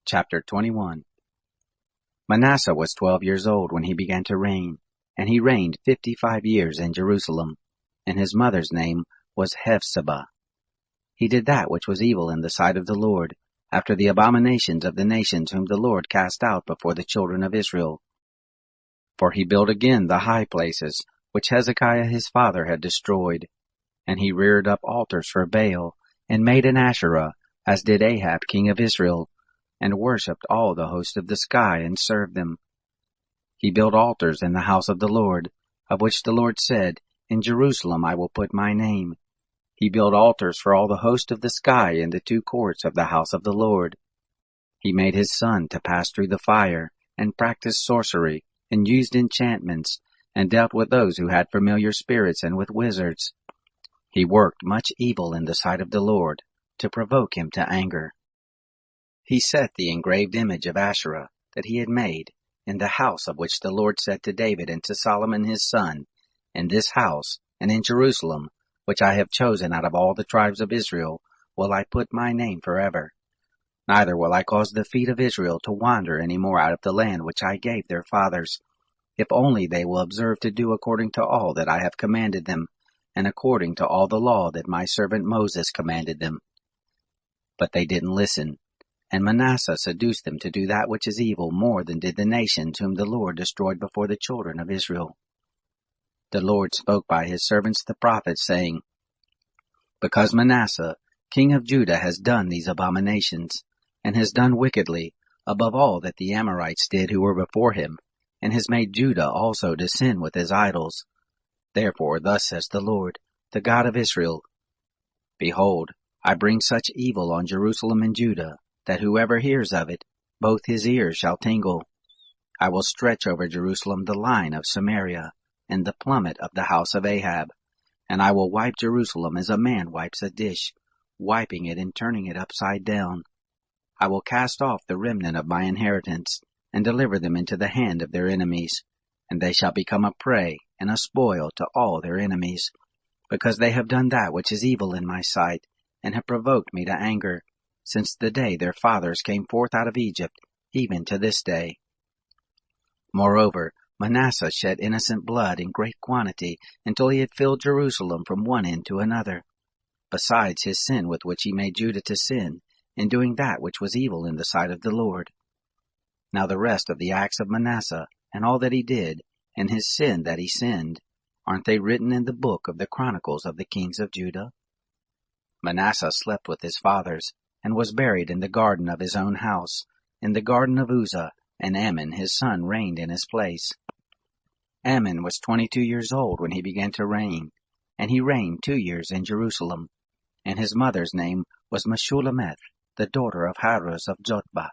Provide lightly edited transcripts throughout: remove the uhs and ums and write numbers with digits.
Chapter 21. Manasseh was 12 years old when he began to reign, and he reigned 55 years in Jerusalem, and his mother's name was Hephzibah. He did that which was evil in the sight of the Lord, after the abominations of the nations whom the Lord cast out before the children of Israel. For he built again the high places, which Hezekiah his father had destroyed, and he reared up altars for Baal, and made an Asherah, as did Ahab king of Israel, and worshipped all the host of the sky, and served them. He built altars in the house of the Lord, of which the Lord said, In Jerusalem I will put my name. He built altars for all the host of the sky in the two courts of the house of the Lord. He made his son to pass through the fire, and practiced sorcery, and used enchantments, and dealt with those who had familiar spirits and with wizards. He worked much evil in the sight of the Lord, to provoke him to anger. He set the engraved image of Asherah that he had made in the house of which the Lord said to David and to Solomon his son, In this house, and in Jerusalem, which I have chosen out of all the tribes of Israel, will I put my name forever. Neither will I cause the feet of Israel to wander any more out of the land which I gave their fathers, if only they will observe to do according to all that I have commanded them, and according to all the law that my servant Moses commanded them. But they didn't listen, and Manasseh seduced them to do that which is evil more than did the nations whom the Lord destroyed before the children of Israel. The Lord spoke by his servants the prophets, saying, Because Manasseh, king of Judah, has done these abominations, and has done wickedly, above all that the Amorites did who were before him, and has made Judah also to sin with his idols. Therefore thus says the Lord, the God of Israel, Behold, I bring such evil on Jerusalem and Judah, that whoever hears of it, both his ears shall tingle. I will stretch over Jerusalem the line of Samaria, and the plummet of the house of Ahab, and I will wipe Jerusalem as a man wipes a dish, wiping it and turning it upside down. I will cast off the remnant of my inheritance, and deliver them into the hand of their enemies, and they shall become a prey and a spoil to all their enemies, because they have done that which is evil in my sight, and have provoked me to anger, since the day their fathers came forth out of Egypt, even to this day. Moreover, Manasseh shed innocent blood in great quantity, until he had filled Jerusalem from one end to another, besides his sin with which he made Judah to sin, in doing that which was evil in the sight of the Lord. Now the rest of the acts of Manasseh, and all that he did, and his sin that he sinned, aren't they written in the book of the Chronicles of the kings of Judah? Manasseh slept with his fathers, and was buried in the garden of his own house, in the garden of Uzzah, and Amon his son reigned in his place. Amon was 22 years old when he began to reign, and he reigned 2 years in Jerusalem, and his mother's name was Meshullemeth, the daughter of Haruz of Jotbah.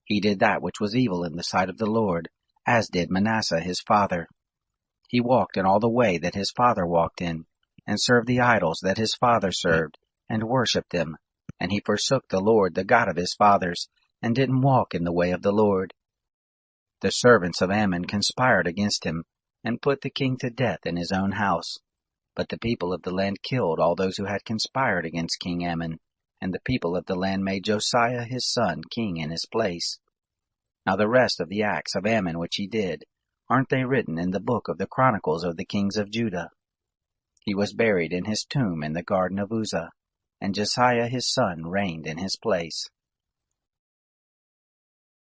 He did that which was evil in the sight of the Lord, as did Manasseh his father. He walked in all the way that his father walked in, and served the idols that his father served, and worshipped them, and he forsook the Lord, the God of his fathers, and didn't walk in the way of the Lord. The servants of Ammon conspired against him, and put the king to death in his own house. But the people of the land killed all those who had conspired against King Ammon, and the people of the land made Josiah his son king in his place. Now the rest of the acts of Ammon which he did, aren't they written in the book of the Chronicles of the kings of Judah? He was buried in his tomb in the garden of Uzzah, and Josiah his son reigned in his place.